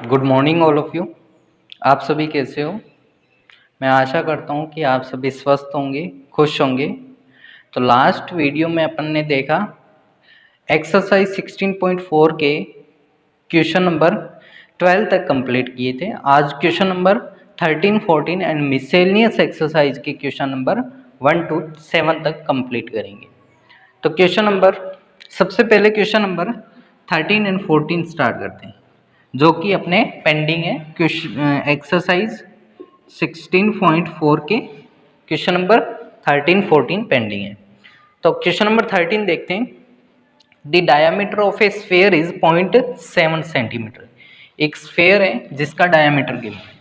Good morning all of you. आप सभी कैसे हो? मैं आशा करता हूँ कि आप सभी स्वस्थ होंगे, खुश होंगे। तो लास्ट वीडियो में अपन ने देखा एक्सरसाइज 16.4 के क्वेश्चन नंबर 12 तक कंप्लीट किए थे। आज question number 13, 14 and miscellaneous exercise के क्वेश्चन नंबर 1 to 7 तक कंप्लीट करेंगे। तो क्वेश्चन नंबर सबसे पहले क्वेश्चन नंबर 13 एंड 14 स्टार्ट करते हैं, जो कि अपने पेंडिंग है। एक्सरसाइज 16.4 के क्वेश्चन नंबर 13, 14 पेंडिंग है। तो क्वेश्चन नंबर 13 देखते हैं। The diameter of A sphere is 0.7 centimetre. एक स्फेयर है जिसका डायमीटर गिवन है।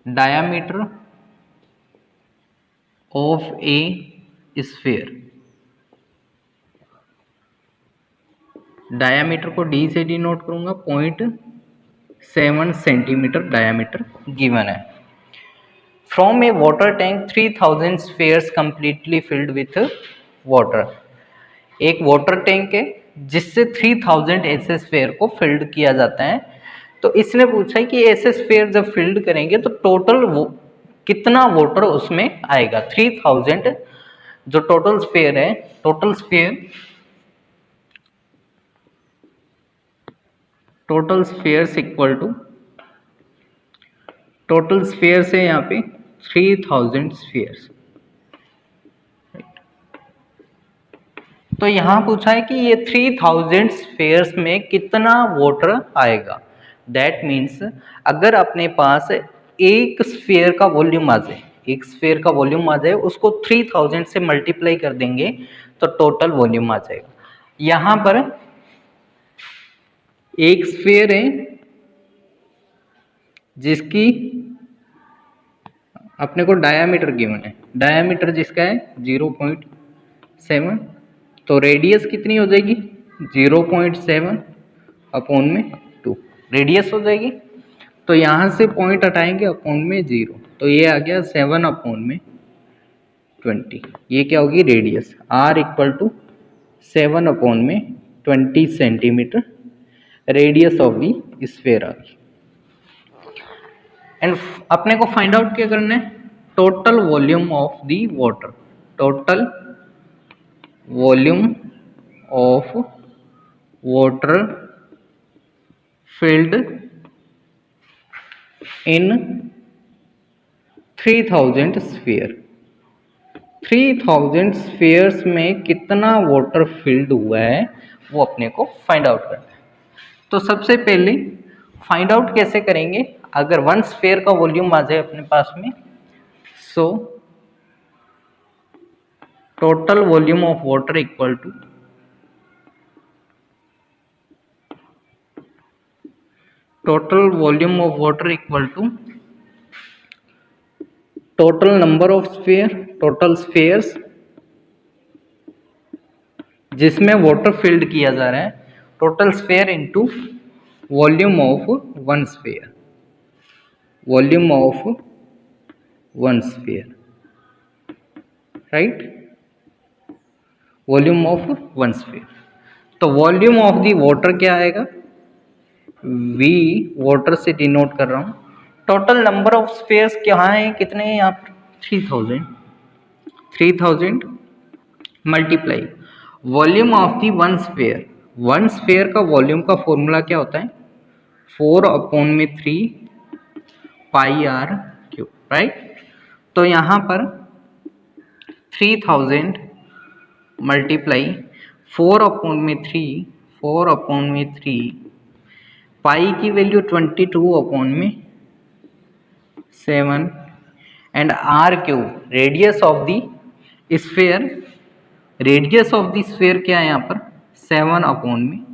Diameter of A sphere, diameter को डी से डिनोट करूंगा। 0.7 सेंटीमीटर डायमीटर गिवन है। From A water tank 3000 spheres completely filled with water. एक वाटर टैंक है जिससे 3000 ऐसे स्फेयर को फिल्ड किया जाता है। तो इसने पूछा है कि ऐसे स्फेयर जब फिल्ड करेंगे तो टोटल वो कितना वाटर उसमें आएगा। 3000 जो टोटल स्फेयर है, total sphere equal to total sphere से यहाँ पे 3000 स्फेयर्स। तो यहाँ पूछा है कि ये 3000 स्फेयर्स में कितना वाटर आएगा। दैट मीन्स अगर अपने पास एक स्फेयर का वॉल्यूम आ जाए, उसको 3000 से मल्टीप्लाई कर देंगे तो टोटल वॉल्यूम आ जाएगा। यहाँ पर एक स्फेयर है जिसकी अपने को डायामीटर गिवन है। डायामीटर जिसका है 0.7, तो रेडियस कितनी हो जाएगी? 0.7 अपॉन में 2 रेडियस हो जाएगी। तो यहाँ से पॉइंट हटाएंगे, अपॉन में 0, तो ये आ गया 7 अपॉन में 20। ये क्या होगी? Radius. R equal to 7 upon में 20 centimetre radius of the sphere आ गई। एंड अपने को फाइंड आउट क्या करना है? Total volume of the water. Total volume of water filled in 3000 sphere. 3000 spheres में कितना वाटर फिल्ड हुआ है वो अपने को फाइंड आउट करना है। तो सबसे पहले फाइंड आउट कैसे करेंगे? अगर 1 स्फीयर का वॉल्यूम आ जाए अपने पास में, so total volume of water equal to total number of sphere, total spheres जिसमें वाटर फिल्ड किया जा रहा है, total sphere into volume of 1 sphere. Volume of 1 sphere, right? Volume of 1 sphere. तो वॉल्यूम ऑफ दी वाटर क्या आएगा? V water से denote कर रहा हूं। टोटल नंबर ऑफ स्फीयर्स क्या है? कितने हैं यहाँ पर? 3000 multiply volume of the 1 sphere. 1 sphere का वॉल्यूम का फॉर्मूला क्या होता है? 4 अपॉन में 3 पाई आर क्यूब, राइट? तो यहाँ पर 3000 मल्टीप्लाई 4 अपॉन में 3 पाई की वैल्यू 22 अपॉन में 7 and r cube radius of the sphere. Radius of the sphere क्या है यहाँ पर? 7 अपॉन में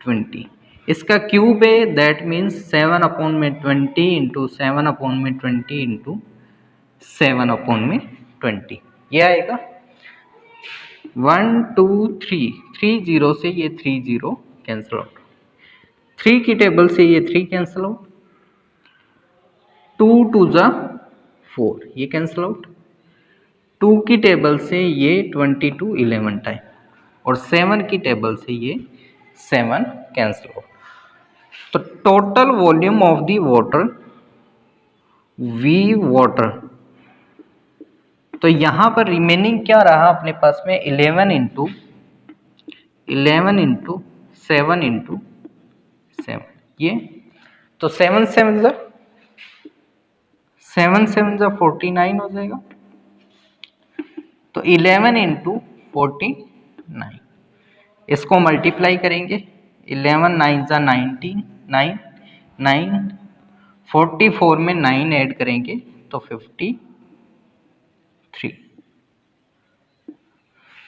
20। इसका क्यूब है, दैट मीन्स 7 अपॉन में 20 इंटू 7 अपॉन में 20 इंटू 7 अपॉन में 20। ये आएगा 1 2 3 0 से ये 3 0 कैंसिल आउट। 3 की टेबल से ये 3 कैंसिल आउट। 2 2 जा 4, ये कैंसिल आउट। 2 की टेबल से ये 22 11 टाइम, और 7 की टेबल से ये 7 कैंसिल हो। तो total volume of the water V water, तो यहाँ पर रिमेनिंग क्या रहा अपने पास में 11 इंटू 7 इंटू 7, ये तो 7 7 जा 49 हो जाएगा। तो 11 इंटू 49, इसको मल्टीप्लाई करेंगे, 11 9 जा 19, 9 9, 44 में 9 ऐड करेंगे तो 53।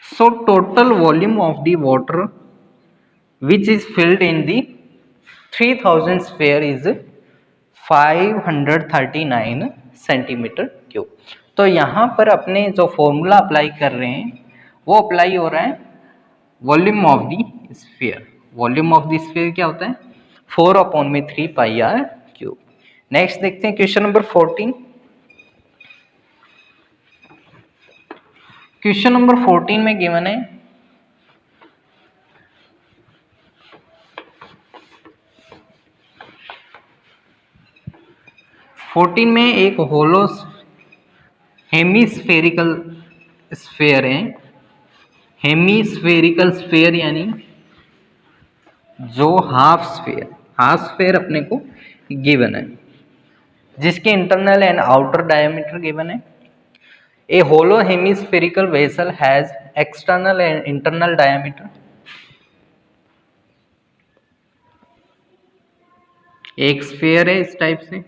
So total volume of the water which is filled in the 3000 sphere is 539 centimetre cube. तो यहाँ पर अपने जो फॉर्मूला अप्लाई कर रहे हैं वो अप्लाई हो रहा है volume of the sphere. Volume of the sphere क्या होता है 4/3 पाई आर क्यूब। नेक्स्ट देखते हैं क्वेश्चन नंबर 14। क्वेश्चन नंबर 14 में गिवन है में एक होलो हेमीस्फेरिकल स्फीयर है। हेमीस्फेरिकल स्फीयर यानी जो हाफ स्फीयर अपने को गिवन है, जिसके internal and outer diameter given है। A hollow hemispherical vessel has external and internal diameter. एक स्फीयर है इस टाइप से,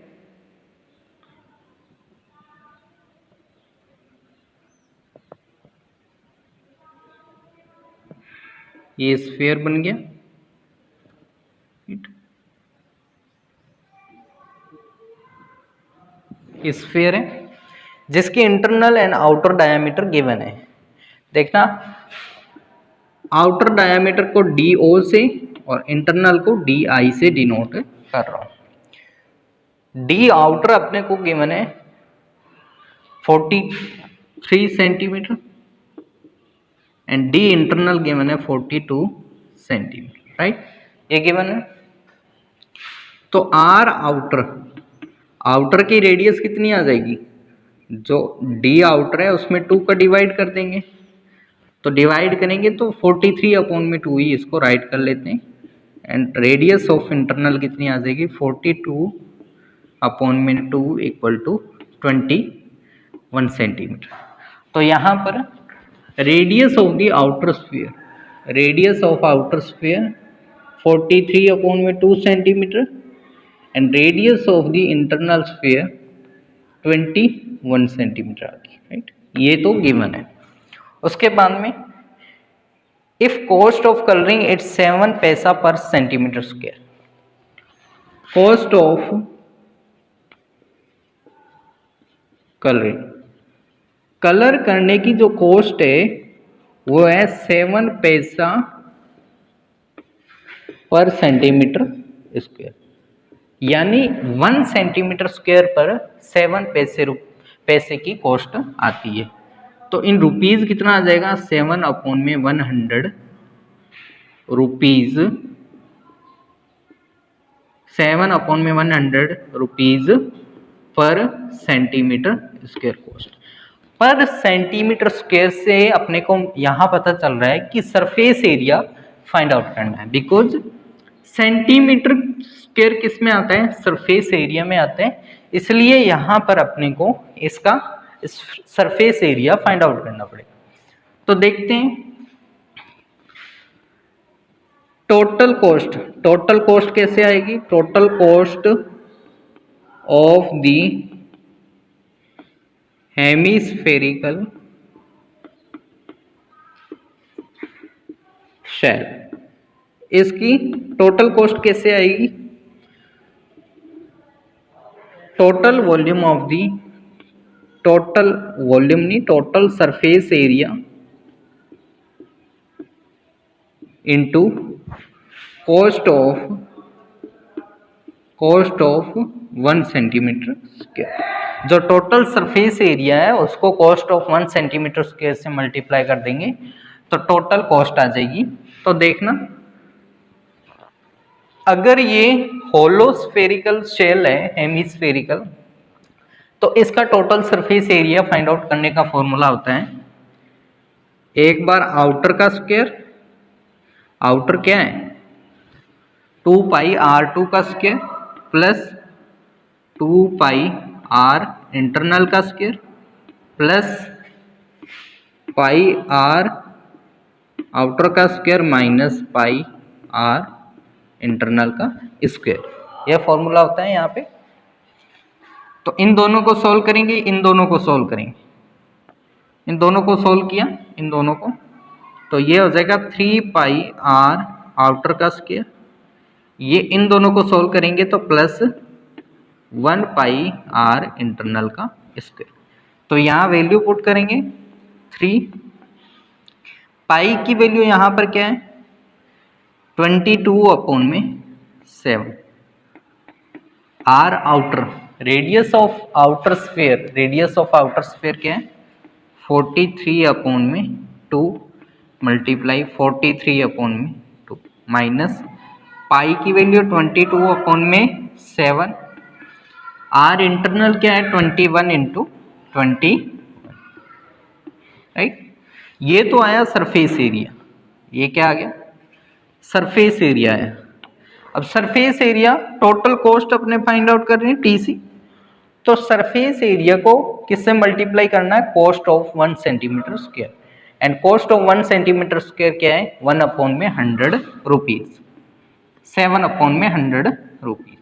ये स्फीयर बन गया। स्फीयर है जिसकी internal and outer diameter given है। देखना आउटर डायमीटर को DO से और इंटरनल को DI से डिनोट कर रहा हूं। डी आउटर अपने को गिवन है 43 centimetre and D internal given है 42 सेंटीमीटर, राइट, ये गिवन है। तो आर आउटर की रेडियस कितनी आ जाएगी, जो डी आउटर है उसमें 2 का डिवाइड कर देंगे, तो डिवाइड करेंगे तो 43/2 ही इसको राइट कर लेते हैं एंड रेडियस ऑफ इंटरनल कितनी आ जाएगी 42/2 इक्वल टू 21 सेंटीमीटर। तो यहाँ पर radius of the outer sphere, 43/2 centimetre and radius of the internal sphere 21 centimetre आ गई, राइट, ये तो गिवन है। उसके बाद में if cost of colouring it's 7 पैसा per centimetre square, cost of colouring, colour करने की जो कॉस्ट है वो है 7 पैसा पर सेंटीमीटर स्क्वायर, यानी 1 सेंटीमीटर स्क्वायर पर 7 पैसे की कॉस्ट आती है। तो इन रुपीज कितना आ जाएगा 7/100 rupees, 7/100 rupees per centimetre square cost. पर सेंटीमीटर स्क्वायर से अपने को यहाँ पता चल रहा है कि सरफेस एरिया फाइंड आउट करना है, बिकॉज सेंटीमीटर स्क्वायर किस में आता है, सरफेस एरिया में आता है, इसलिए यहाँ पर अपने को इसका सरफेस एरिया फाइंड आउट करना पड़ेगा। तो देखते हैं टोटल कॉस्ट कैसे आएगी, total cost of the hemispherical shell, इसकी टोटल कॉस्ट कैसे आएगी, total volume of the, total volume नहीं, total surface area into cost of 1 centimetre square. जो टोटल सरफेस एरिया है उसको कॉस्ट ऑफ 1 सेंटीमीटर स्क्वायर से मल्टीप्लाई कर देंगे तो टोटल कॉस्ट आ जाएगी। तो देखना अगर ये होलोस्फेरिकल शेल है, हेमिस्फेरिकल, तो इसका total surface area find out करने का फॉर्मूला होता है, एक बार आउटर का स्क्वायर, आउटर क्या है 2 पाई r2 का square plus 2 pi r internal का square plus pi r outer का square minus pi r internal का स्क्वायर, यह फॉर्मूला होता है यहाँ पे। तो इन दोनों को सोल्व करेंगे, इन दोनों को सोल्व करेंगे, इन दोनों को सोल्व किया, इन दोनों को, तो ये हो जाएगा 3 पाई r आउटर का स्क्वायर, ये इन दोनों को सोल्व करेंगे तो प्लस 1 पाई r इंटरनल का स्क्वायर। तो यहाँ वैल्यू पुट करेंगे 3, पाई की वैल्यू यहाँ पर क्या है 22 अपॉन में 7, r outer, radius of outer sphere, radius of outer sphere क्या है 43 अपॉन में 2 मल्टीप्लाई 43 अपॉन में 2 माइनस पाई की वैल्यू 22 अपॉन में 7, आर इंटरनल क्या है 21 इंटू 20, राइट। ये तो आया सरफेस एरिया, ये क्या आ गया सरफेस एरिया है। अब सरफेस एरिया टोटल कॉस्ट अपने फाइंड आउट कर रहे हैं टीसी, तो सरफेस एरिया को किससे मल्टीप्लाई करना है cost of 1 centimetre square, and cost of 1 centimetre square क्या है 1 अपॉन में 100 रुपीज, 7 अपॉन में 100 रुपीज,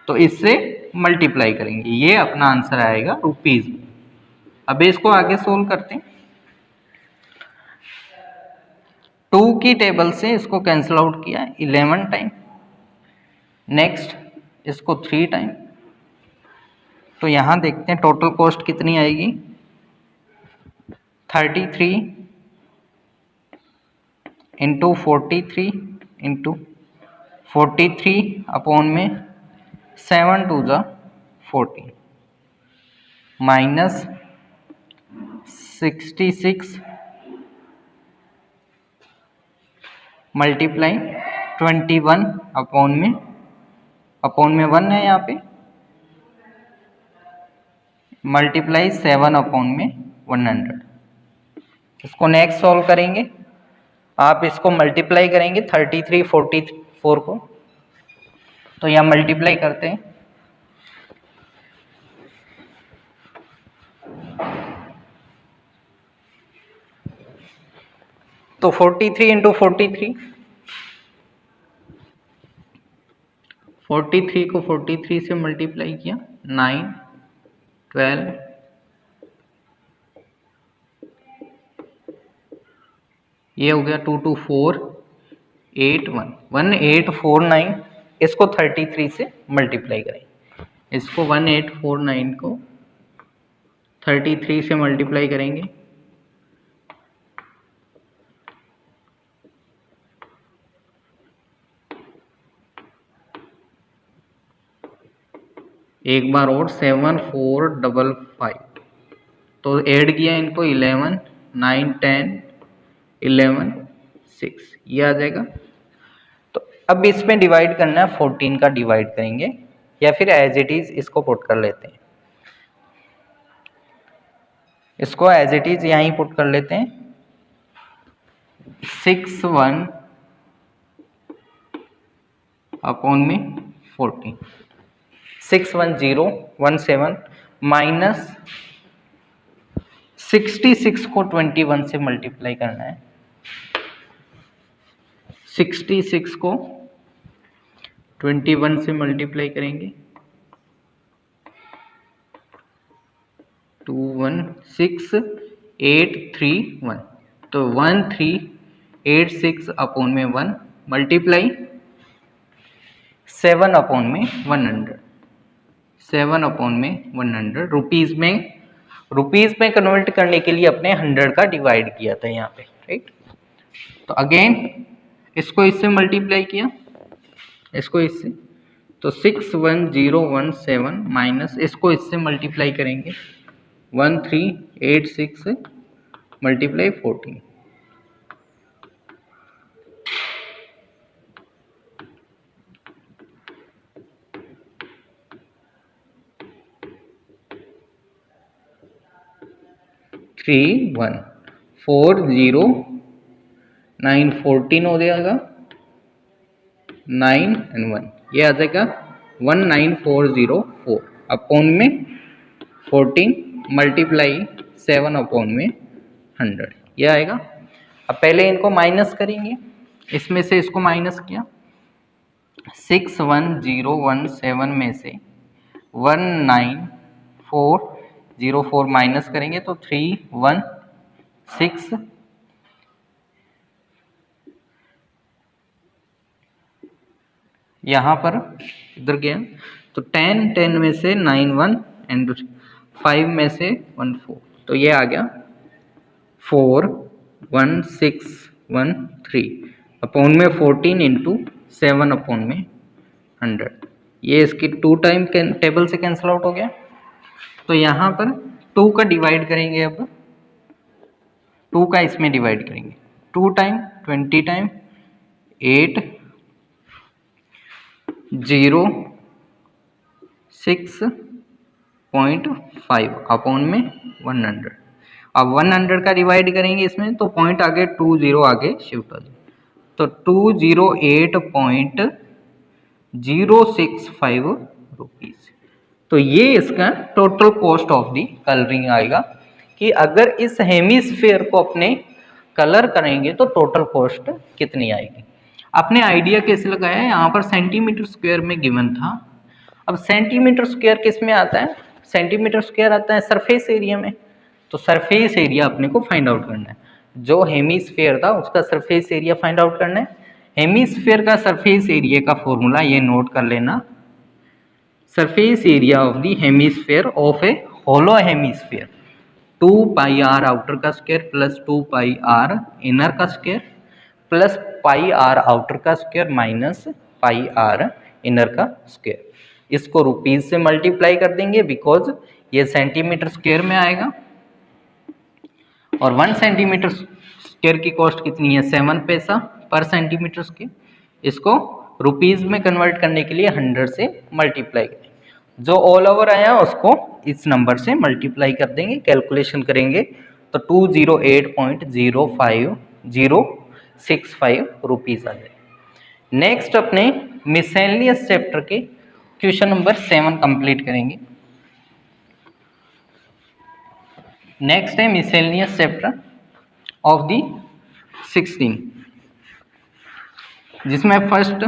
तो इससे मल्टीप्लाई करेंगे, ये अपना आंसर आएगा रुपीज में। अब इसको आगे सोल्व करते हैं, 2 की टेबल से इसको कैंसिल आउट किया 11 टाइम, नेक्स्ट इसको 3 टाइम, तो यहां देखते हैं टोटल कॉस्ट कितनी आएगी 33 इंटू 43 इंटू 43 अपॉन में 7 टू ज़ा 14 माइनस 66 मल्टीप्लाई 21 अपॉन में 1 है यहाँ पे, मल्टीप्लाई 7 अपॉन में 100। इसको नेक्स्ट सॉल्व करेंगे, आप इसको मल्टीप्लाई करेंगे 33 44 को, तो यहाँ मल्टीप्लाई करते हैं, तो 43 इंटू 43, 43 को 43 से मल्टीप्लाई किया 9 12, ये हो गया 2 2 4 8 1 1849, इसको 33 से मल्टीप्लाई करें, इसको 1849 को 33 से मल्टीप्लाई करेंगे, एक बार और 7455, तो ऐड किया इनको 11 9 10 11 6, ये आ जाएगा। तो अब इसमें डिवाइड करना है, 14 का डिवाइड करेंगे या फिर एज इट इज इसको पुट कर लेते हैं, इसको एज इट इज यहीं पुट कर लेते हैं, 61 अपॉन में 14 61017 माइनस 66 को 21 से मल्टीप्लाई करना है, 66 को 21 से मल्टीप्लाई करेंगे 216,831, तो 1386 अपॉन में 1 मल्टीप्लाई 7 अपॉन में 100, 7 अपॉन में 100 रुपीज में कन्वर्ट करने के लिए अपने 100 का डिवाइड किया था यहाँ पे, राइट। तो अगेन इसको इससे मल्टीप्लाई किया, इसको इससे, तो 61017 माइनस इसको इससे मल्टीप्लाई करेंगे 1386 मल्टीप्लाई 14, 3 1 4 0 9 14 हो जाएगा, 9 एंड 1 ये आ जाएगा 19404 अपॉन में 14 मल्टीप्लाई 7 अपॉन में 100 ये आएगा। अब पहले इनको माइनस करेंगे, इसमें से इसको माइनस किया, 61017 में से 19404 माइनस करेंगे तो 316 यहाँ पर इधर गया तो 10 में से 9 1 एंड 5 में से 1 4 तो ये आ गया 41613 अपॉन में 14 इंटू 7 अपॉन में 100 ये इसकी 2 टाइम टेबल से कैंसिल आउट हो गया। तो यहाँ पर 2 का डिवाइड करेंगे, अब 2 का इसमें डिवाइड करेंगे, 2 टाइम 20 टाइम 8 0 6.5 अपॉन में 100। अब 100 का डिवाइड करेंगे इसमें तो पॉइंट आगे 20 आगे शिफ्ट हो जाए तो 208.065 रुपीज़। तो ये इसका total cost of the colouring आएगा कि अगर इस हेमिस्फीयर को अपने कलर करेंगे तो टोटल कॉस्ट कितनी आएगी। आपने आइडिया कैसे लगाया है, यहाँ पर सेंटीमीटर स्क्वायर में गिवन था। अब सेंटीमीटर स्क्वायर किस में आता है, सेंटीमीटर स्क्वायर आता है सरफेस एरिया में। तो सरफेस एरिया अपने को फाइंड आउट करना है, जो हेमिस्फीयर था उसका सरफेस एरिया फाइंड आउट करना है। हेमिस्फीयर का सरफेस एरिया का फॉर्मूला ये नोट कर लेना, surface area of the hemisphere of a hollow hemisphere 2 pi R outer का square plus 2 pi R inner का square plus pi R outer का square minus pi R inner का square. इसको rupees से multiply कर देंगे बिकॉज ये centimetre square में आएगा और 1 सेंटीमीटर स्क्वायर की कॉस्ट कितनी है, 7 पैसा पर सेंटीमीटर स्क्वायर। इसको रुपीज में कन्वर्ट करने के लिए 100 से मल्टीप्लाई करेंगे, जो ऑल ओवर आया उसको इस नंबर से मल्टीप्लाई कर देंगे, कैलकुलेशन करेंगे तो 208.065 रुपीज आ जाए। नेक्स्ट अपने मिसलेनियस चैप्टर के क्वेश्चन नंबर 7 कंप्लीट करेंगे। नेक्स्ट है मिसलेनियस चैप्टर ऑफ दी 16 जिसमें फर्स्ट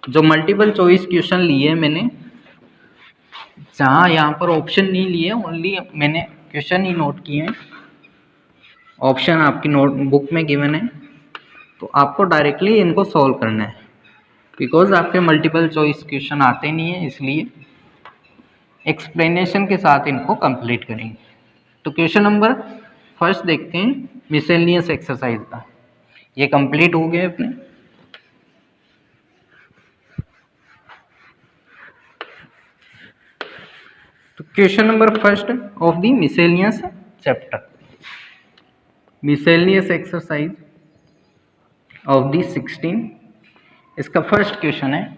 जो मल्टीपल चॉइस क्वेश्चन लिए मैंने, जहाँ यहाँ पर ऑप्शन नहीं लिए, ओनली मैंने क्वेश्चन ही नोट किए हैं। ऑप्शन आपकी नोटबुक में गिवन है तो आपको डायरेक्टली इनको सॉल्व करना है बिकॉज आपके मल्टीपल चॉइस क्वेश्चन आते नहीं है, इसलिए एक्सप्लेनेशन के साथ इनको कंप्लीट करेंगे। तो क्वेश्चन नंबर फर्स्ट देखते हैं मिसलेनियस एक्सरसाइज का, ये कंप्लीट हो गए अपने। तो question number first of the miscellaneous chapter, miscellaneous exercise of the 16। इसका फर्स्ट क्वेश्चन है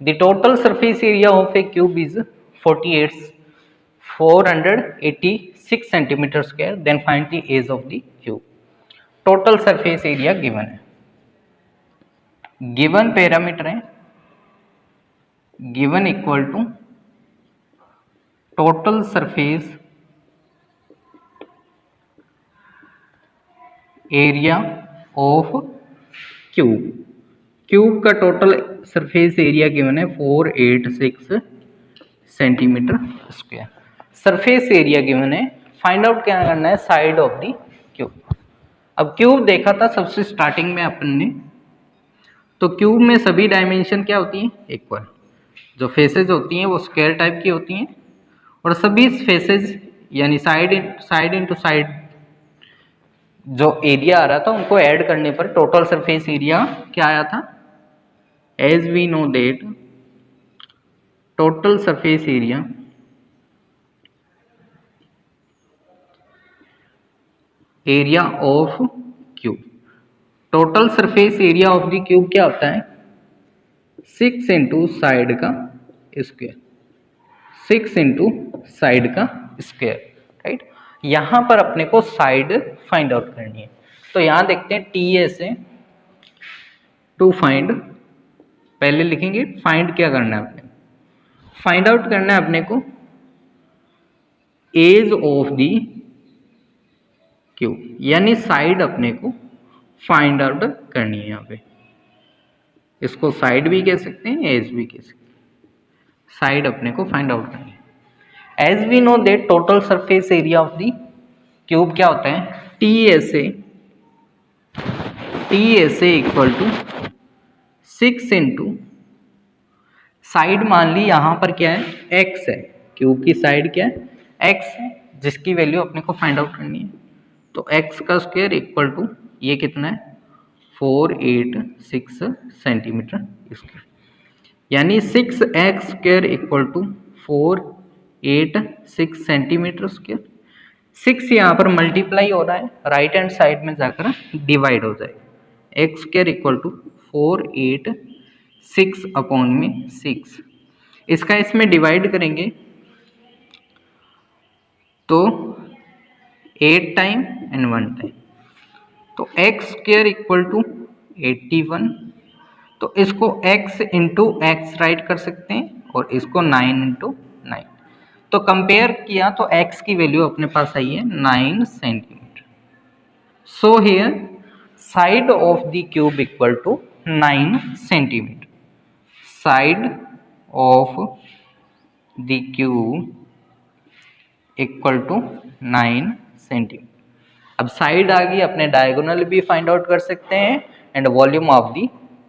the total surface area of a cube is 486 centimetre square, then find the edge of the cube. Total surface area given है, given parameter है given equal to total surface area of cube. Cube का total surface area given है 486 centimetre square. Surface area given है, find out क्या करना है, side of the cube. अब cube देखा था सबसे स्टार्टिंग में अपन ने, तो क्यूब में सभी डायमेंशन क्या होती हैं, इक्वल। जो फेसेस होती हैं वो स्क्वायर टाइप की होती हैं और सभी फेसेस यानी साइड इनटू साइड जो एरिया आ रहा था उनको ऐड करने पर टोटल सरफेस एरिया क्या आया था, as we know that total surface area of cube. Total surface area of the cube क्या होता है, 6 इंटू साइड का स्क्वायर, 6 इंटू साइड का स्क्वायर, राइट। यहाँ पर अपने को साइड फाइंड आउट करनी है। तो यहाँ देखते हैं टी ए से टू फाइंड, पहले लिखेंगे फाइंड क्या करना है अपने, फाइंड आउट करना है अपने को एज ऑफ दी क्यूब, यानी साइड अपने को फाइंड आउट करनी है। यहाँ पे इसको साइड भी कह सकते हैं, एज भी कह सकते हैं। साइड अपने को फाइंड आउट करनी है। As we know that total surface area of the cube क्या होता है, T S A equal to 6 into side, मान ली यहाँ पर क्या है, x है, क्यूब की साइड क्या है, x है, जिसकी वैल्यू अपने को फाइंड आउट करनी है। तो x का स्क्वायर इक्वल टू ये कितना है, 486 सेंटीमीटर स्क्वायर, यानी 6x square equal to 486 centimetre square. 6 यहाँ पर मल्टीप्लाई हो रहा है, राइट हैंड साइड में जाकर डिवाइड हो जाएगा, x square equal to 486 upon में 6, इसका इसमें डिवाइड करेंगे तो 8 टाइम एंड 1 टाइम, तो x स्क्वायर इक्वल टू 81, तो इसको x इंटू एक्स राइट कर सकते हैं और इसको 9 इंटू 9, तो कंपेयर किया तो x की वैल्यू अपने पास आई है 9 centimetre. So here side of the cube equal to 9 centimetre, side of the cube equal to 9 centimetre. अब साइड आ गई, अपने डायगोनल भी फाइंड आउट कर सकते हैं and volume of the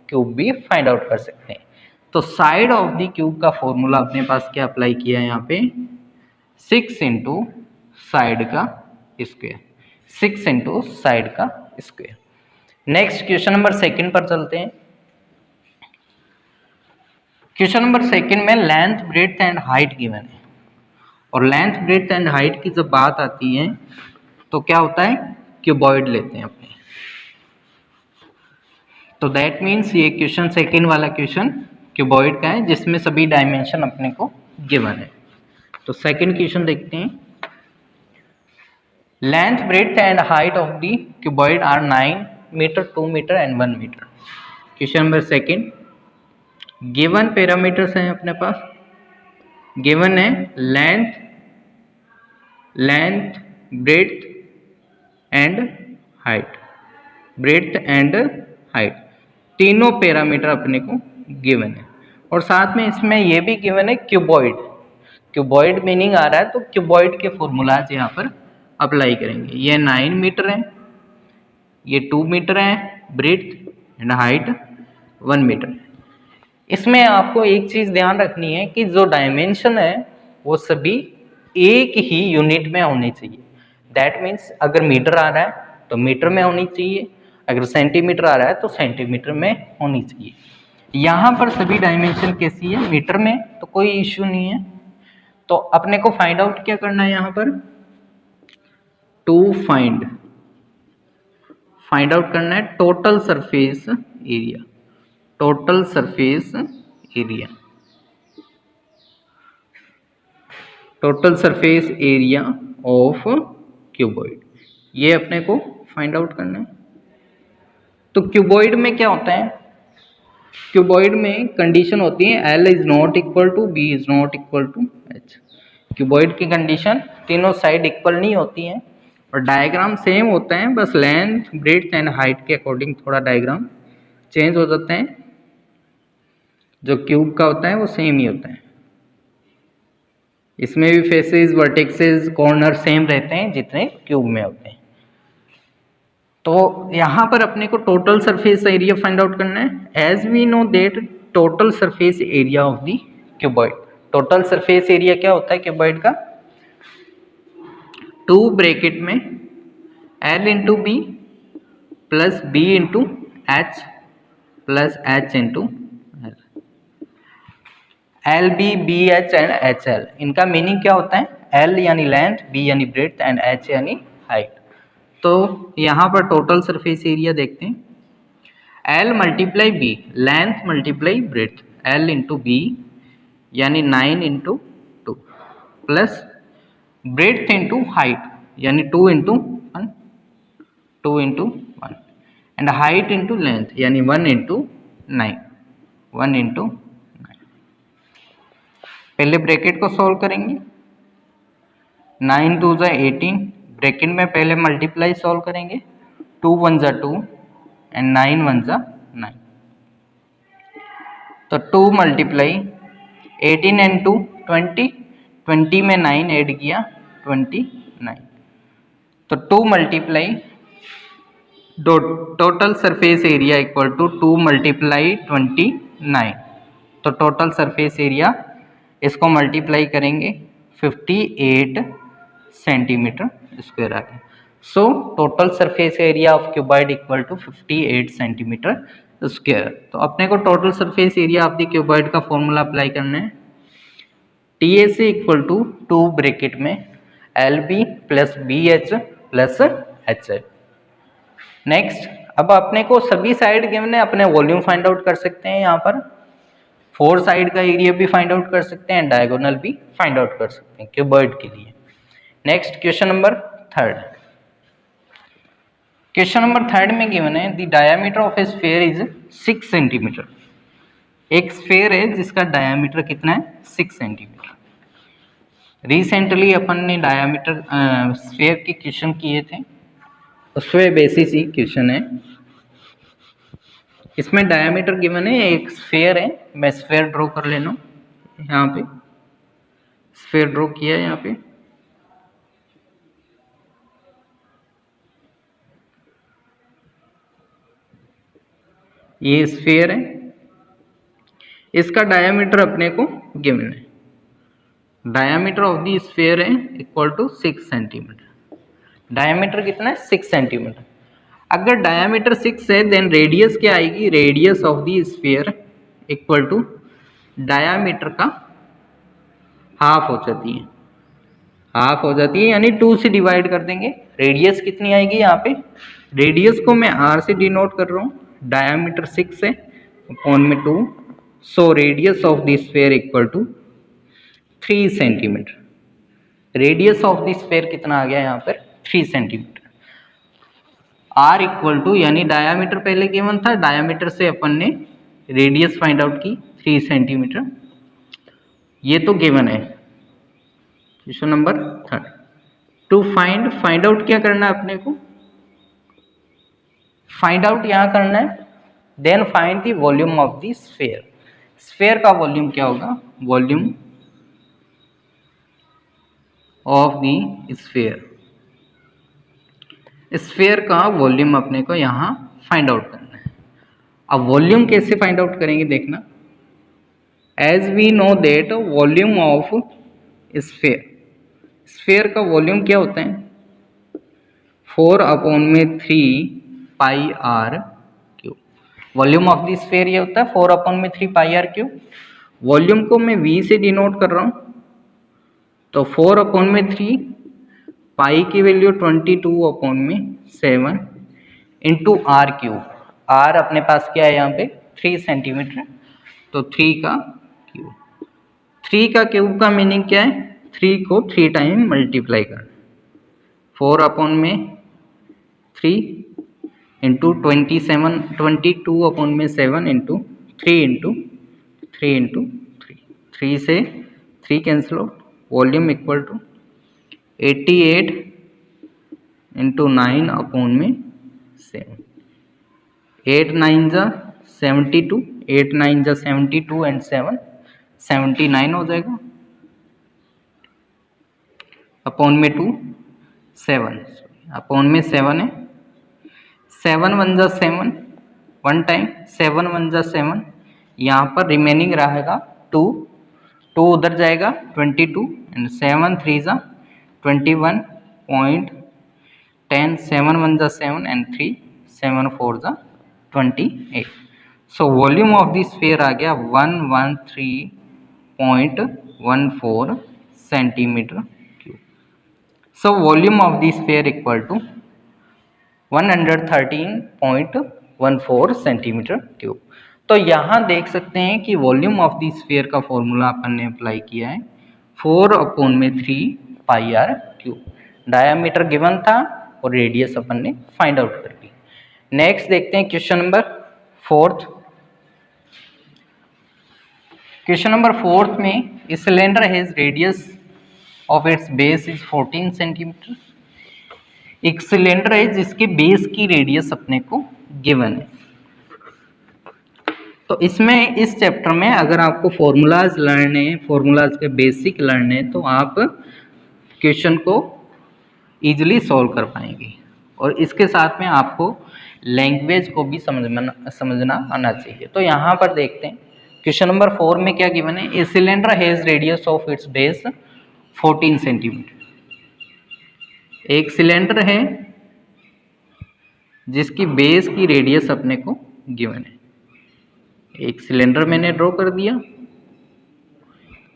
cube भी फाइंड आउट कर सकते हैं। तो साइड ऑफ द क्यूब का फॉर्मूला अपने पास क्या अप्लाई किया है यहाँ पे, 6 इंटू साइड का स्क्वायर, 6 इंटू साइड का स्क्वायर। नेक्स्ट क्वेश्चन नंबर 2 पर चलते हैं। क्वेश्चन नंबर 2 में length, breadth and height given है, और लेंथ, ब्रेड्थ एंड हाइट की जब बात आती है तो क्या होता है, क्यूबॉइड लेते हैं अपने। तो दैट मीन्स ये क्वेश्चन 2 वाला क्वेश्चन क्यूबॉइड का है, जिसमें सभी डायमेंशन अपने को गिवन है। तो सेकंड क्वेश्चन देखते हैं। Length, breadth and height of the cuboid are 9 metre, 2 metre and 1 metre. Question number 2, given parameters हैं अपने पास, गिवन है length, breadth and height, breadth and height, तीनों पैरामीटर अपने को गिवन है, और साथ में इसमें ये भी गिवन है क्यूबॉइड। क्यूबॉइड मीनिंग आ रहा है, तो क्यूबॉइड के फॉर्मूलाज यहाँ पर अप्लाई करेंगे। ये 9 मीटर है, ये 2 मीटर है, ब्रेड्थ एंड हाइट 1 मीटर है। इसमें आपको एक चीज़ ध्यान रखनी है कि जो डायमेंशन है वो सभी एक ही यूनिट में होनी चाहिए। दैट मीन्स अगर मीटर आ रहा है तो मीटर में होनी चाहिए, अगर सेंटीमीटर आ रहा है तो सेंटीमीटर में होनी चाहिए। यहाँ पर सभी डायमेंशन कैसी है, मीटर में, तो कोई इश्यू नहीं है। तो अपने को फाइंड आउट क्या करना है यहाँ पर, टू फाइंड आउट करना है total surface area, total surface area, total surface area of cuboid, ये अपने को फाइंड आउट करना है। तो क्यूबॉइड में क्या होता है, क्यूबॉइड में कंडीशन होती है L is not equal to B is not equal to H। Cuboid की कंडीशन तीनों साइड इक्वल नहीं होती हैं, और डायग्राम सेम होता है, बस लेंथ, ब्रेड्थ एंड हाइट के अकॉर्डिंग थोड़ा डायग्राम चेंज हो जाता है। जो क्यूब का होता है वो सेम ही होता है, इसमें भी फेसेस, वर्टेक्सेस, कॉर्नर सेम रहते हैं जितने क्यूब में होते हैं। तो यहाँ पर अपने को total surface area find out करना है। As we know that total surface area of the cuboid, total surface area क्या होता है क्यूबॉइड का, 2 ब्रैकेट में L into B plus B into H plus H into L B, B H and H L. इनका meaning क्या होता है, L यानी लेंथ, बी यानी ब्रेड्थ एंड एच यानी हाइट। तो यहाँ पर टोटल सरफेस एरिया देखते हैं, L multiply B, length multiply breadth, L into B यानी 9 into 2 plus breadth into height, यानी 2 into 1, 2 into 1, and height into length यानी 1 इंटू 9, 1 इंटू 9। पहले ब्रैकेट को सॉल्व करेंगे, 9 2 ज़ा 18, ब्रैकेट में पहले मल्टीप्लाई सॉल्व करेंगे, 2 1 ज़ा 2 एंड 9 1 ज़ा 9। तो 2 मल्टीप्लाई 18 एंड 2 20, 20 में 9 ऐड किया 29। तो 2 multiply total surface area equal to 2 multiply 29। तो टोटल सरफेस एरिया इसको मल्टीप्लाई करेंगे 58 सेंटीमीटर स्क्वायर आ गया। So total surface area of cuboid equal to 58 centimetre square. तो अपने को total surface area of the cuboid का फॉर्मूला अप्लाई करना है, TAC इक्वल टू 2 ब्रैकेट में LB plus BH plus HH। Next, अब अपने को सभी साइड गिवन है, अपने वॉल्यूम फाइंड आउट कर सकते हैं, यहाँ पर 4 साइड का एरिया भी फाइंड आउट कर सकते हैं, डायगोनल भी फाइंड आउट कर सकते हैं क्यूबॉइड के लिए। Next question number 3। Question number 3 में गिवन है the diameter of A sphere is 6 centimetre. एक स्फीयर है जिसका डायमीटर कितना है, 6 सेंटीमीटर। रिसेंटली अपन ने डायमीटर स्फीयर के क्वेश्चन किए थे, उसमें बेसिस ही क्वेश्चन है। इसमें डायमीटर गिवन है, एक स्फीयर है, मैं स्फीयर ड्रॉ कर लेना हूँ, यहाँ पे स्फीयर ड्रॉ किया है। यहाँ पे ये स्फीयर है, इसका डायमीटर अपने को गिवन है, डायमीटर ऑफ द स्फीयर है इक्वल टू 6 सेंटीमीटर। डायमीटर कितना है, 6 सेंटीमीटर। अगर डायमीटर 6 है देन रेडियस क्या आएगी, radius of the sphere equal to diameter का हाफ हो जाती है, हाफ हो जाती है, यानी 2 से डिवाइड कर देंगे। रेडियस कितनी आएगी, यहाँ पे रेडियस को मैं R से डिनोट कर रहा हूँ, डायमीटर 6 है अपॉन में 2, so radius of the sphere equal to 3 centimetre. Radius of the sphere कितना आ गया यहाँ पर, 3 सेंटीमीटर। R इक्वल टू, यानी डायमीटर पहले गिवन था, डायमीटर से अपन ने रेडियस फाइंड आउट की 3 सेंटीमीटर, ये तो गिवन है। Question number 3, to find out क्या करना है अपने को, फाइंड आउट यहाँ करना है, then find the volume of the sphere. Sphere का वॉल्यूम क्या होगा, volume of the sphere, sphere का वॉल्यूम अपने को यहाँ फाइंड आउट करना है। अब वॉल्यूम कैसे फाइंड आउट करेंगे देखना, as we know that volume of sphere, sphere का वॉल्यूम क्या होता है, 4/3 pi R cube. Volume of the sphere ये होता है 4/3 पाई आर क्यूब। वॉल्यूम को मैं V से डिनोट कर रहा हूँ, तो 4/3 पाई की value 22/7 into R cube. R अपने पास क्या है यहाँ पे, 3 सेंटीमीटर, तो 3 का क्यूब। 3 का क्यूब का मीनिंग क्या है, 3 को 3 टाइम मल्टीप्लाई करना, 4/3 इंटू 22/7 इंटू 3 इंटू 3 से 3 cancel out, volume equal to 88 into 9/7। 8 9 जा 72, 8 9 जा 72 एंड 7 79 हो जाएगा, अपॉन में 2 7, अपॉन में 7 है, 7 1 जा 7, 1 टाइम 7 1 जा 7, यहाँ पर रिमेनिंग रहेगा 2, 2 उधर जाएगा 22 एंड 7 3 जा 21.10, 7 1 जा 7 एंड 3 7 4 जा 28। So volume of the sphere आ गया 113.14 centimetre cube. So volume of the sphere equal to 113.14 centimetre cube. तो यहाँ देख सकते हैं कि वॉल्यूम ऑफ द स्फीयर का फॉर्मूला अपन ने अप्लाई किया है 4/3 pi R cube. Diameter given था और रेडियस अपन ने फाइंड आउट कर ली। नेक्स्ट देखते हैं क्वेश्चन नंबर 4। क्वेश्चन नंबर 4 में a cylinder has radius of its base is 14 centimetre. एक सिलेंडर है जिसके बेस की रेडियस अपने को गिवन है। तो इसमें इस चैप्टर में अगर आपको फॉर्मूलाज लर्न है, फॉर्मूलाज के बेसिक लर्न है, तो आप क्वेश्चन को इजीली सॉल्व कर पाएंगे और इसके साथ में आपको लैंग्वेज को भी समझना आना चाहिए। तो यहाँ पर देखते हैं क्वेश्चन नंबर 4 में क्या गिवन है। A cylinder has radius of its base 14 centimetre. एक सिलेंडर है जिसकी बेस की रेडियस अपने को गिवन है। एक सिलेंडर मैंने ड्रॉ कर दिया,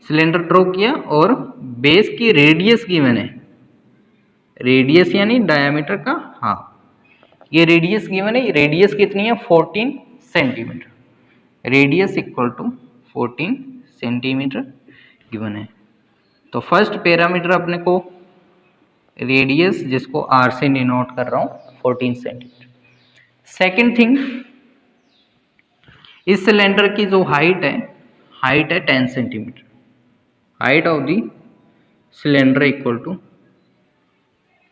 सिलेंडर ड्रॉ किया और बेस की रेडियस गिवन है। रेडियस यानी डायमीटर का हाफ। ये रेडियस गिवन है। रेडियस कितनी है? 14 centimetre. Radius equal to 14 centimetre given है। तो फर्स्ट पैरामीटर अपने को रेडियस, जिसको आर से डिनोट कर रहा हूं, 14 सेंटीमीटर। सेकेंड थिंग, इस सिलेंडर की जो हाइट है 10 centimetre. Height of the cylinder equal to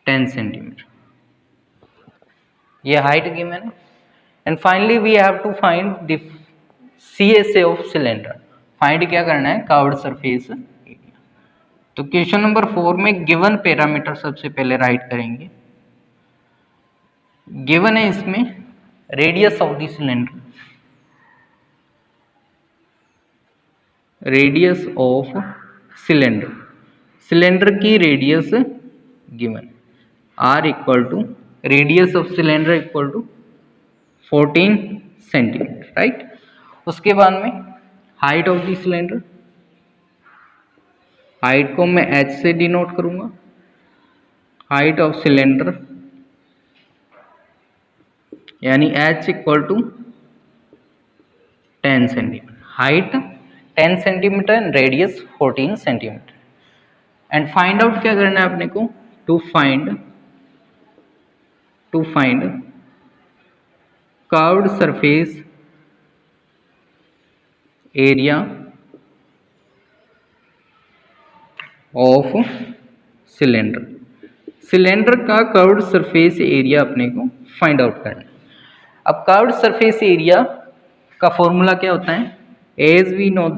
10 centimetre. ये हाइट गिवन है। And finally we have to find the CSA of cylinder. Find क्या करना है? Curved surface area. तो क्वेश्चन नंबर 4 में गिवन पैरामीटर सबसे पहले राइट करेंगे। गिवन है इसमें radius of the cylinder, radius of cylinder, cylinder की radius given R equal to radius of cylinder equal to 14 centimetre, right. उसके बाद में height of the cylinder, height को मैं h से डिनोट करूंगा। हाइट ऑफ सिलेंडर यानी h equal to 10 centimetre. Height 10 centimetre and radius 14 centimetre. And find out क्या करना है अपने को? To find curved surface area of cylinder. Cylinder का कर्व्ड सरफेस एरिया अपने को फाइंड आउट करना है। अब कर्व्ड सरफेस एरिया का फॉर्मूला क्या होता है? As we know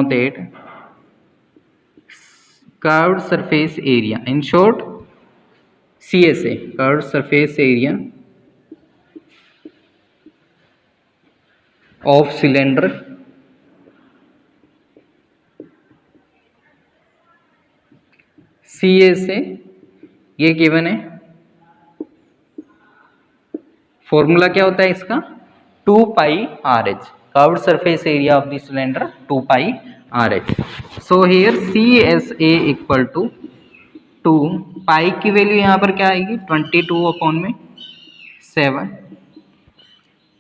that curved surface area, in short CSA, curved surface area of cylinder CSA ये गिवन है। फॉर्मूला क्या होता है इसका? 2 pi RH, curved surface area of the cylinder 2 pi RH। So here CSA equal to 2 pi की value यहाँ पर क्या आएगी? 22/7।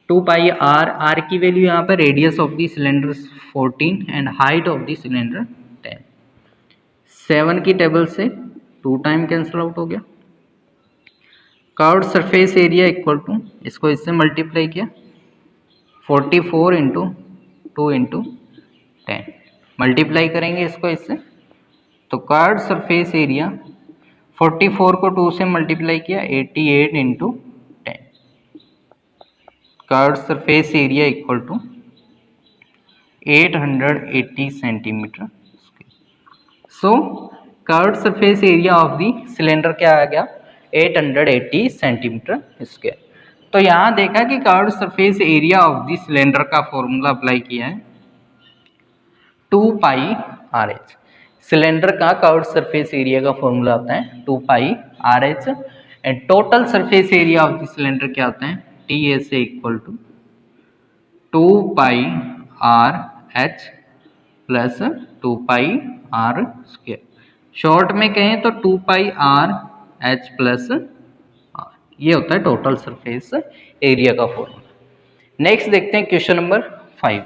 2 पाई R की वैल्यू यहाँ पर radius of the cylinder 14 and height of the cylinder 10। 7 की टेबल से 2 टाइम कैंसिल आउट हो गया। Curved surface area equal to, इसको इससे मल्टीप्लाई किया, 44 इंटू 2 इंटू 10। मल्टीप्लाई करेंगे इसको इससे, तो कर्व्ड सरफेस एरिया 44 को 2 से मल्टीप्लाई किया, 88 into 10। Curved surface area equal to 880 centimetre. So curved surface area of the cylinder क्या आ गया? 880 सेंटीमीटर स्क्वायर। तो यहाँ देखा कि curved surface area of the cylinder का फॉर्मूला अप्लाई किया है 2 पाई RH। सिलेंडर का कर्व्ड सरफेस एरिया का फॉर्मूला होता है 2 pi RH and total surface area of the cylinder क्या होता है? TSA equal to 2 pi RH प्लस 2 पाई R स्क्वायर। शॉर्ट में कहें तो 2 पाई RH प्लस R, ये होता है टोटल सरफेस एरिया का फॉर्मूला। नेक्स्ट देखते हैं क्वेश्चन नंबर 5।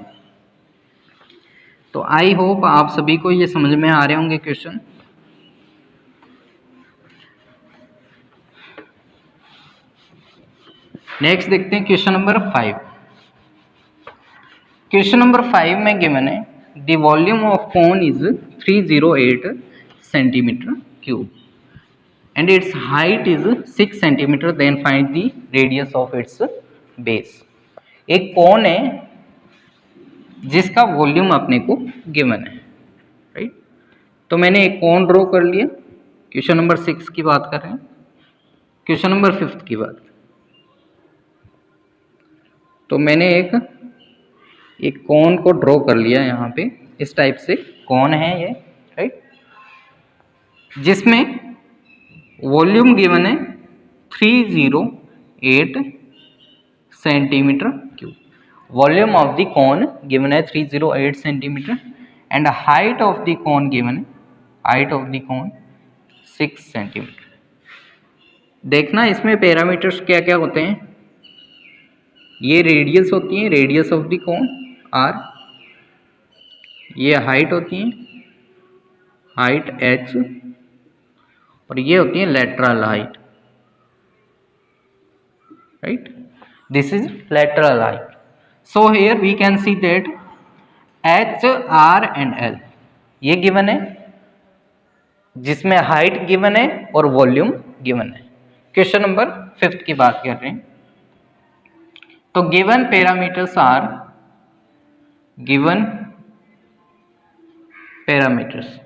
तो आई होप आप सभी को ये समझ में आ रहे होंगे क्वेश्चन। नेक्स्ट देखते हैं क्वेश्चन नंबर 5। क्वेश्चन नंबर 5 में गिवन है the volume of cone is 308 centimetre cube and its height is 6 centimeter, then find the radius of its base। एक कोन है जिसका वॉल्यूम अपने को गिवन है, राइट। तो मैंने एक कोन ड्रॉ कर लिया। क्वेश्चन नंबर 6 की बात कर रहे हैं, क्वेश्चन नंबर 5 की बात। तो मैंने एक कोन को ड्रॉ कर लिया यहाँ पे, इस टाइप से कोन है ये, राइट, जिसमें वॉल्यूम गिवन है 308 centimetre cube. Volume of the cone given है 308 centimetre and height of the cone given है, height of the cone 6 centimetre. देखना इसमें पैरामीटर्स क्या क्या होते हैं। ये रेडियस होती है, radius of the cone r, ये हाइट होती है, हाइट h, और ये होती है lateral height, right. This is lateral height. So here we can see that h, r and l ये गिवन है, जिसमें हाइट गिवन है और वॉल्यूम गिवन है। क्वेश्चन नंबर 5 की बात कर रहे हैं। तो given parameters are, given parameters,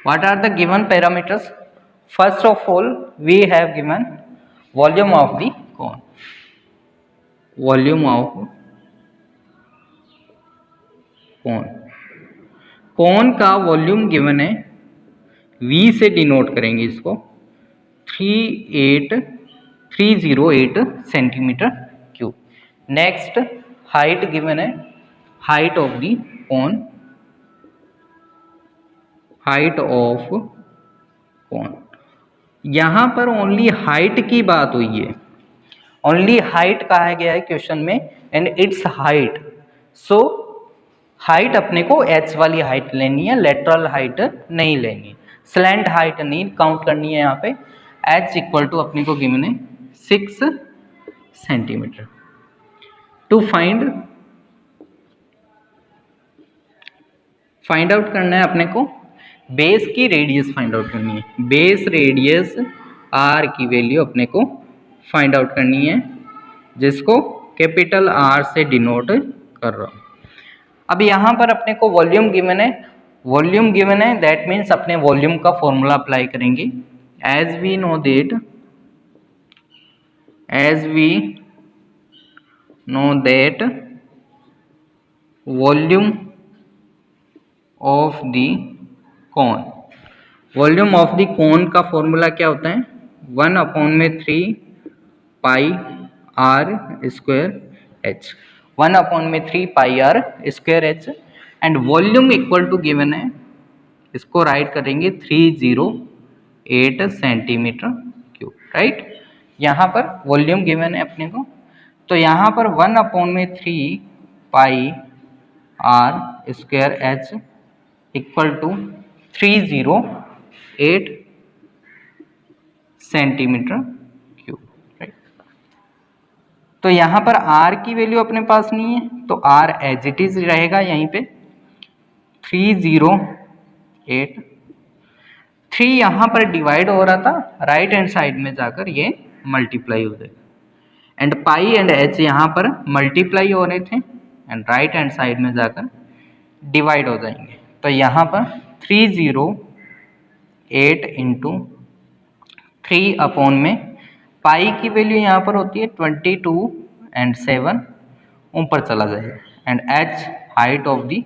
what are the given parameters? First of all we have given volume of the cone, volume of cone, cone का वॉल्यूम गिवन है, V से डिनोट करेंगे इसको, 308 centimetre cube. Next height given है, height of the cone, height of cone. यहां पर only height की बात हुई है, ओनली हाइट कहा गया है क्वेश्चन में, and it's height. So height अपने को h वाली हाइट लेनी है, लेटरल हाइट नहीं लेनी, स्लैंट हाइट नहीं काउंट करनी है। यहाँ पे h इक्वल टू अपने को गिवन है 6 सेंटीमीटर। टू फाइंड आउट करना है अपने को, बेस की रेडियस फाइंड आउट करनी है। बेस रेडियस r की वैल्यू अपने को फाइंड आउट करनी है, जिसको कैपिटल R से डिनोट कर रहा हूं। अब यहाँ पर अपने को वॉल्यूम गिवन है, वॉल्यूम गिवन है, दैट मीन्स अपने वॉल्यूम का फॉर्मूला अप्लाई करेंगे। As we know that volume of the cone, volume of the cone का फॉर्मूला क्या होता है, 1/3 pi r square h, 1/3 pi r square h, and volume equal to given है, इसको right करेंगे 308 सेंटीमीटर क्यूब, राइट। यहाँ पर वॉल्यूम गिवन है अपने को, तो यहाँ पर 1/3 pi r square h equal to 308 centimetre cube, right. तो यहाँ पर r की वैल्यू अपने पास नहीं है, तो r एज इट इज रहेगा यहीं पे 308। 3 यहाँ पर डिवाइड हो रहा था, राइट हैंड साइड में जाकर ये मल्टीप्लाई हो जाएगा, एंड पाई एंड h यहाँ पर मल्टीप्लाई हो रहे थे एंड राइट हैंड साइड में जाकर डिवाइड हो जाएंगे। तो यहाँ पर 308 इंटू 3 अपॉन में पाई की वैल्यू यहाँ पर होती है 22 एंड 7 ऊपर चला जाएगा, and h height of the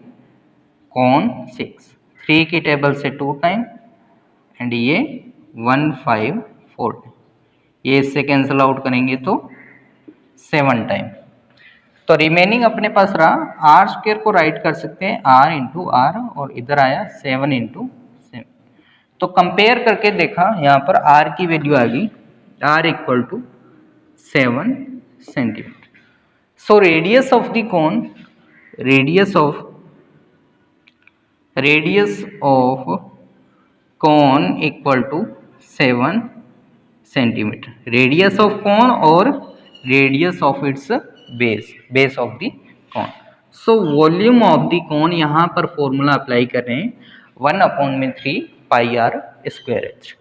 cone 6, 3 की टेबल से 2 टाइम एंड ये 154, ये इससे कैंसिल आउट करेंगे तो 7 टाइम। तो रिमेनिंग अपने पास रहा, r स्क्वायर को राइट कर सकते हैं r इंटू आर, और इधर आया 7 इंटू 7। तो कंपेयर करके देखा, यहाँ पर r की वैल्यू आ गई, r equal to 7 centimetre. So radius of the cone radius of cone equal to 7 centimetre. Radius of cone और radius of its base of the cone. So volume of the cone यहाँ पर formula apply कर रहे हैं 1/3 pi R square H.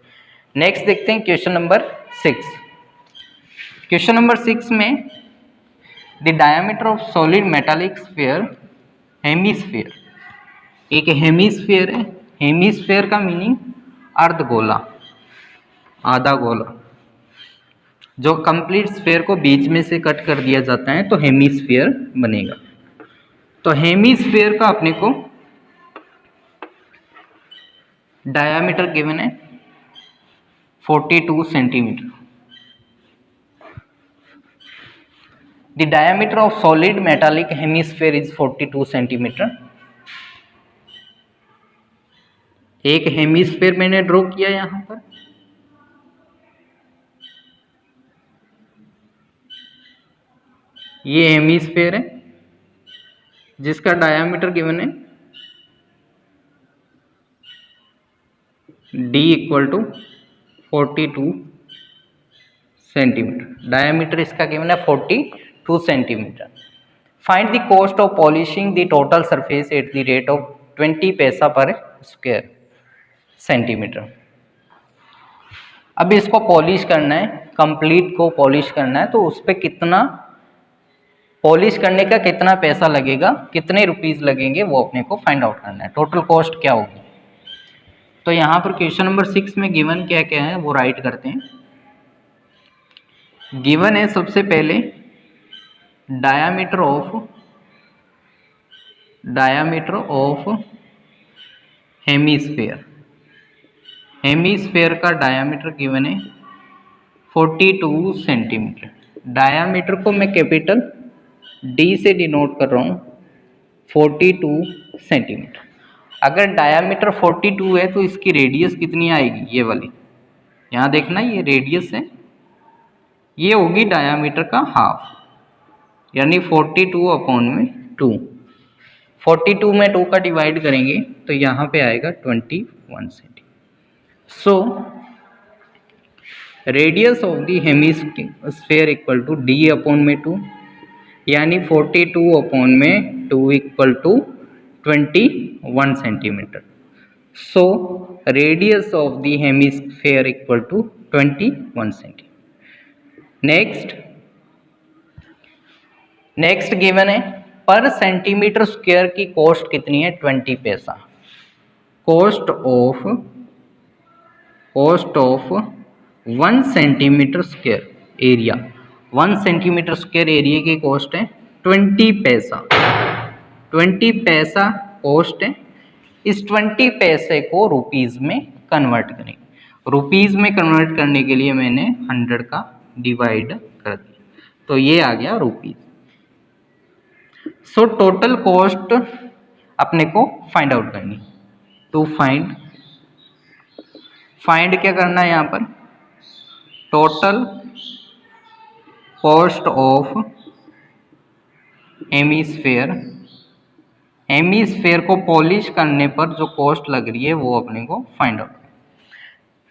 Next देखते हैं question number 6। Question number 6 में the diameter of solid metallic sphere hemisphere, एक हेमीस्फीयर है। हेमीस्फीयर का मीनिंग अर्धगोला, आधा गोला। जो कंप्लीट स्फीयर को बीच में से कट कर दिया जाता है तो हेमीस्फीयर बनेगा। तो हेमीस्फीयर का अपने को डायामीटर गिवन है 42 centimetre. The diameter of solid metallic hemisphere is 42 centimetre. एक हेमीस्फीयर मैंने ड्रॉ किया यहां पर। ये हेमीस्फीयर है जिसका डायामीटर गिवन है d equal to 42 centimetre. Diameter इसका गिवन है 42 centimetre. Find the cost of polishing the total surface at the rate of 20 paisa पर स्क्वायर सेंटीमीटर। अब इसको पॉलिश करना है, कंप्लीट को पॉलिश करना है, तो उस पर कितना पॉलिश करने का कितना पैसा लगेगा, कितने रुपीस लगेंगे, वो अपने को फाइंड आउट करना है। टोटल कॉस्ट क्या होगी। तो यहाँ पर क्वेश्चन नंबर 6 में गिवन क्या क्या है वो राइट करते हैं। गिवन है सबसे पहले डायामीटर ऑफ हेमीस्फीयर। हेमीस्फीयर का डायामीटर गिवन है 42 सेंटीमीटर। डायामीटर को मैं कैपिटल डी से डिनोट कर रहा हूँ 42 सेंटीमीटर। अगर डायामीटर 42 है तो इसकी रेडियस कितनी आएगी, ये वाली यहाँ देखना, ये रेडियस है, ये होगी डायामीटर का हाफ, यानी 42/2। 42 में 2 का डिवाइड करेंगे तो यहाँ पे आएगा 21 centimetre. So radius of the hemisphere equal to d/2, यानी 42/2 equal to 21 centimetre. So radius of the hemisphere equal to 21 centimetre. Next given है पर सेंटीमीटर स्क्वायर की कॉस्ट कितनी है, 20 पैसा। Cost of 1 centimetre square area, 1 centimetre square area की cost है 20 पैसा। 20 पैसा कॉस्ट है। इस 20 पैसे को रुपीज में कन्वर्ट करेंगे। रुपीज में कन्वर्ट करने के लिए मैंने 100 का डिवाइड कर दिया, तो ये आ गया रुपीज। सो टोटल कॉस्ट अपने को फाइंड आउट करनी। टू फाइंड क्या करना है यहाँ पर, टोटल कॉस्ट ऑफ हेमीस्फीयर को पॉलिश करने पर जो कॉस्ट लग रही है वो अपने को फाइंड आउट।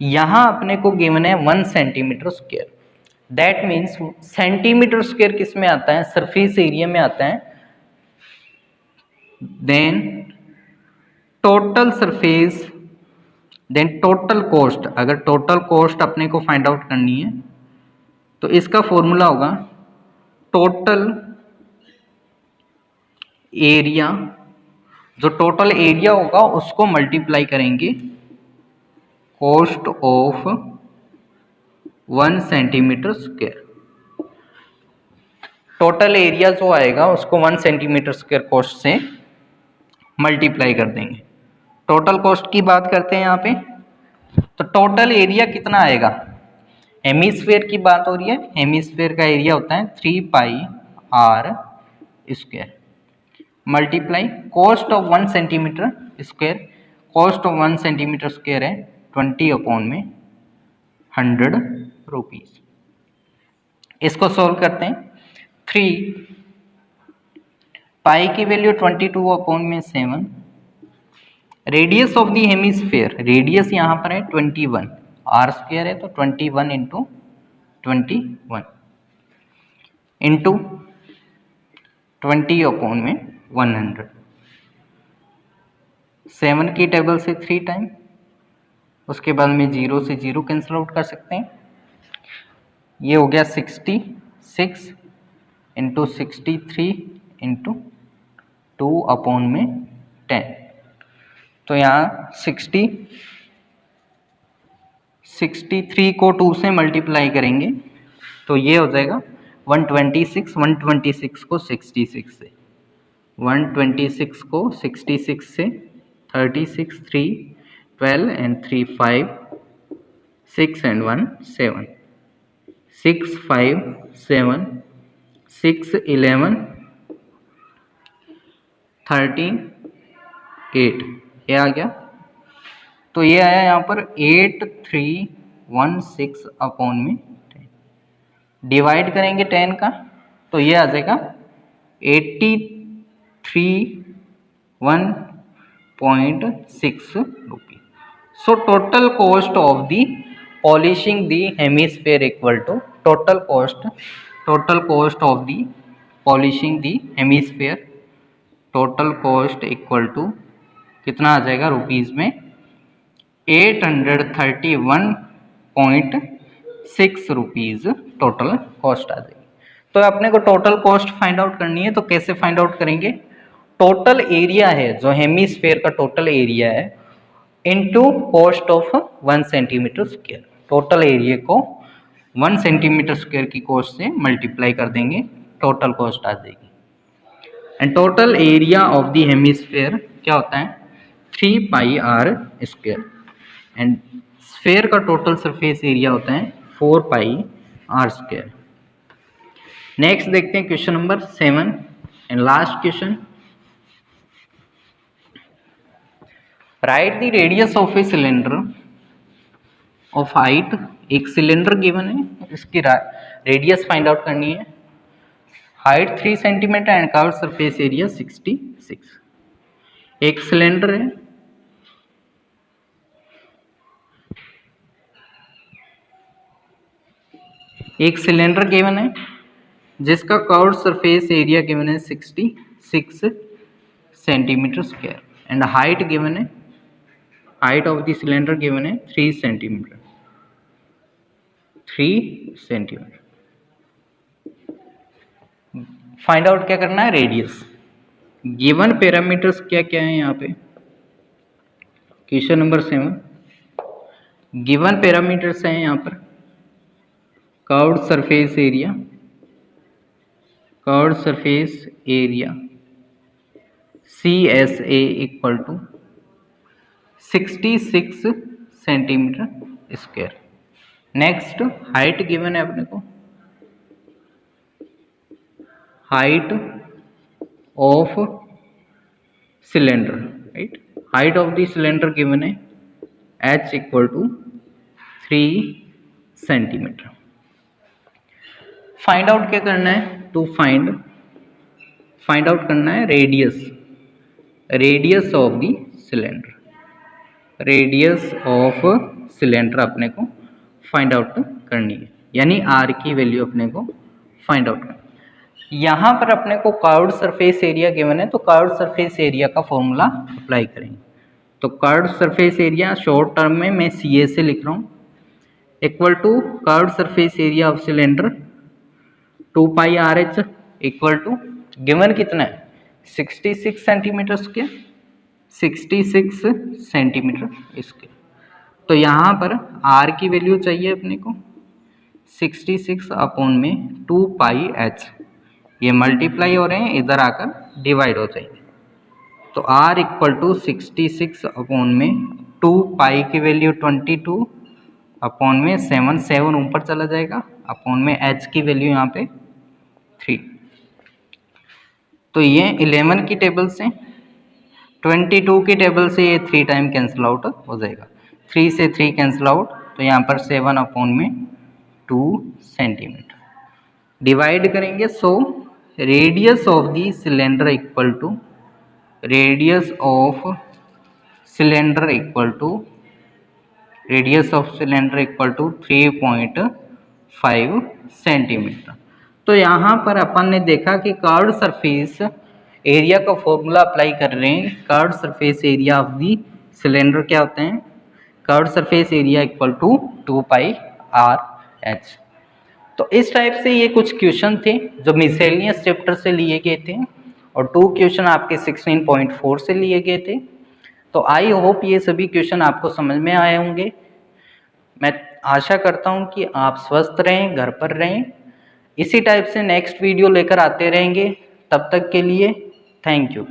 यहाँ अपने को गिवन है 1 centimetre square. That means centimetre square किस में आता है, सरफेस एरिया में आता है। Then total surface, then total cost. अगर टोटल कॉस्ट अपने को फाइंड आउट करनी है तो इसका फॉर्मूला होगा टोटल एरिया, जो टोटल एरिया होगा उसको मल्टीप्लाई करेंगे cost of 1 centimetre square. Total area जो आएगा उसको 1 सेंटीमीटर स्क्वायर कॉस्ट से मल्टीप्लाई कर देंगे। टोटल कॉस्ट की बात करते हैं यहाँ पे, तो टोटल एरिया कितना आएगा, हेमीस्फीयर की बात हो रही है। हेमीस्फीयर का एरिया होता है 3 pi R square multiply cost of 1 centimetre square. Cost of 1 centimetre square है 20/100 रुपीज। इसको सॉल्व करते हैं। 3 पाई की वैल्यू 22 अपॉन में 7। Radius of the hemisphere, radius यहाँ पर है 21, आर स्क्वायर है तो 21 इंटू 21 इंटू 20 अपॉन में 100। 7 की टेबल से 3 टाइम, उसके बाद में 0 से 0 कैंसिल आउट कर सकते हैं। ये हो गया 66 इंटू 63 इंटू 2 अपॉन में 10। तो यहाँ 63 को 2 से मल्टीप्लाई करेंगे तो ये हो जाएगा 126। 126 को 66 से, 126 को 66 से 36, 3 12 and 3 5, 6 and 1 7, 6 5 7, 6 11 13 8, ये आ गया। तो ये आया यहाँ पर 8316 अपॉन में 10। डिवाइड करेंगे 10 का तो ये आ जाएगा 83.1.6 rupee. So total cost of the polishing the hemisphere equal to total cost of the polishing the hemisphere, total cost equal to कितना आ जाएगा रुपीज में 831.6 रुपीज टोटल कॉस्ट आ जाएगी। तो अपने को टोटल कॉस्ट फाइंड आउट करनी है, तो कैसे फाइंड आउट करेंगे? टोटल एरिया है जो हेमिस्फेयर का टोटल एरिया है into cost of 1 centimetre square. Total area को 1 सेंटीमीटर स्क्वायर की कॉस्ट से मल्टीप्लाई कर देंगे, टोटल कॉस्ट आ जाएगी। And total area of the hemisphere क्या होता है 3 pi R square, and sphere का टोटल सरफेस एरिया होता है 4 पाई आर स्क्वायर। नेक्स्ट देखते हैं question number 7 and last question. Right the radius of a cylinder of height. एक सिलेंडर गिवन है, इसकी रेडियस फाइंड आउट करनी है। Height 3 centimetre and curve surface area 66। एक सिलेंडर है, एक सिलेंडर गिवन है जिसका कर्व सरफेस एरिया गिवन है 66 centimetre square and height given है, height of the cylinder given है 3 सेंटीमीटर। फाइंड आउट क्या करना है रेडियस। गिवन पैरामीटर्स क्या क्या है यहाँ पे क्वेश्चन नंबर 7। गिवन पैरामीटर्स हैं यहाँ पर curved surface area CSA equal to 66 centimetre square. Next height given है अपने को, height of cylinder, right. Height of the cylinder given है H equal to 3 centimetre. Find out क्या करना है? टू फाइंड आउट करना है radius of the cylinder. Radius of cylinder अपने को फाइंड आउट करनी है, यानी R की वैल्यू अपने को फाइंड आउट करनी है। यहाँ पर अपने को कर्व्ड सरफेस एरिया गिवन है, तो कर्व्ड सरफेस एरिया का फॉर्मूला अप्लाई करेंगे। तो curved surface area short term में मैं CA से लिख रहा हूँ equal to curved surface area of cylinder 2 pi RH equal to given कितना है 66 सेंटीमीटर स्क्वायर, 66 सेंटीमीटर स्क्वायर। तो यहाँ पर R की वैल्यू चाहिए अपने को 66 अपॉन में 2 पाई H, ये मल्टीप्लाई हो रहे हैं, इधर आकर डिवाइड हो जाएंगे। तो R इक्वल टू 66 अपॉन में 2 पाई की वैल्यू 22 अपॉन में 7 ऊपर चला जाएगा, अपॉन में H की वैल्यू यहाँ पे 3। तो ये 11 की टेबल से 22 की टेबल से ये 3 टाइम कैंसिल आउट हो जाएगा, 3 से 3 कैंसिल आउट, तो यहाँ पर 7 अपॉन में 2 सेंटीमीटर। डिवाइड करेंगे 100 radius of the cylinder equal to radius of cylinder equal to 3.5 centimetre. तो यहाँ पर अपन ने देखा कि कर्व्ड सरफेस एरिया का फॉर्मूला अप्लाई कर रहे हैं। Curved surface area of the cylinder क्या होते हैं? Curved surface area equal to 2πr/h। तो इस टाइप से ये कुछ क्वेश्चन थे जो मिसलेनियस चैप्टर से लिए गए थे और 2 क्वेश्चन आपके 16.4 से लिए गए थे। तो आई होप ये सभी क्वेश्चन आपको समझ में आए होंगे। मैं आशा करता हूँ कि आप स्वस्थ रहें, घर पर रहें। इसी टाइप से नेक्स्ट वीडियो लेकर आते रहेंगे। तब तक के लिए थैंक यू।